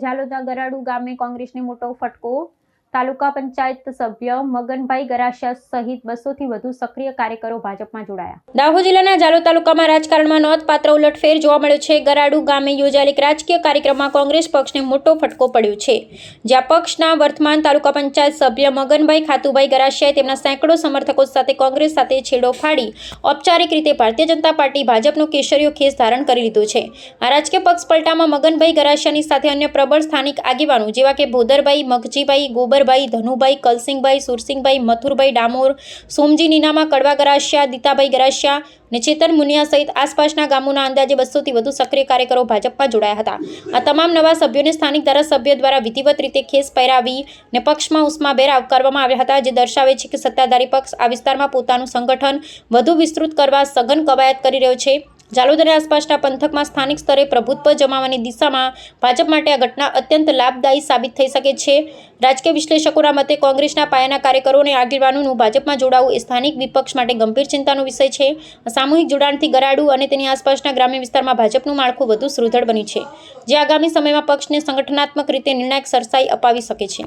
ઝાલોદના ગરાડુ ગામે કોંગ્રેસને મોટો ફટકો। તાલુકા પંચાયત સભ્ય મગનભાઈ ગરાસિયા સહિત 200 થી વધુ સક્રિય કાર્યકરો ભાજપમાં જોડાયા। દાહોદ જિલ્લાના ઝાલોદ તાલુકામાં રાજકારણમાં નોંધપાત્ર ઉલટફેર જોવા મળ્યો છે। ગરાડુ ગામે યોજાયેલ એક રાજકીય કાર્યક્રમમાં કોંગ્રેસ પક્ષને મોટો ફટકો પડ્યો છે, જ્યાં પક્ષના વર્તમાન તાલુકા પંચાયત સભ્ય મગનભાઈ ખાતુભાઈ ગરાસિયાએ તેમના સેંકડો સમર્થકો સાથે કોંગ્રેસ સાથે છેડો ફાડી ઔપચારિક રીતે ભારતીય જનતા પાર્ટી ભાજપનો કેસરીયો ખેસ ધારણ કરી લીધો છે। આ રાજકીય પક્ષ પલટામાં મગનભાઈ ગરાસિયાની સાથે અન્ય પ્રબળ સ્થાનિક આગેવાનો જેવા કે ભોદરભાઈ, મગજીભાઈ, ગોબરભાઈ, ધનુભાઈ, કલસિંહભાઈ, સુરસિંહભાઈ, મથુરભાઈ ડામોર, સોમજી નીનામા, કડવા ગરાસિયા, દીતાભાઈ ગરાસિયા અને ચેતન મુનિયા સહિત આસપાસના ગામોના અંદાજે 200 થી વધુ સક્રિય કાર્યકરો ભાજપમાં જોડાયા હતા। આ તમામ નવા સભ્યોને સ્થાનિક ધારાસભ્ય દ્વારા વિધિવત રીતે ખેસ પહેરાવી અને પક્ષમાં ઉષ્માભેર આવકારવામાં આવ્યા હતા, જે દર્શાવે છે કે સત્તાધારી પક્ષ આ વિસ્તારમાં પોતાનું સંગઠન વધુ વિસ્તૃત કરવા સઘન કવાયત કરી રહ્યો છે। ઝાલોદ અને આસપાસના પંથકમાં સ્થાનિક સ્તરે પ્રભુત્વ જમાવવાની દિશામાં ભાજપ માટે આ ઘટના અત્યંત લાભદાયી સાબિત થઈ શકે છે। રાજકીય વિશ્લેષકોના મતે કોંગ્રેસના પાયાના કાર્યકરો અને આગેવાનોનું ભાજપમાં જોડાવું એ સ્થાનિક વિપક્ષ માટે ગંભીર ચિંતાનો વિષય છે। સામૂહિક જોડાણથી ગરાડુ અને તેની આસપાસના ગ્રામ્ય વિસ્તારમાં ભાજપનું માળખું વધુ સુદૃઢ બન્યું છે, જે આગામી સમયમાં પક્ષને સંગઠનાત્મક રીતે નિર્ણાયક સરસાઈ અપાવી શકે છે।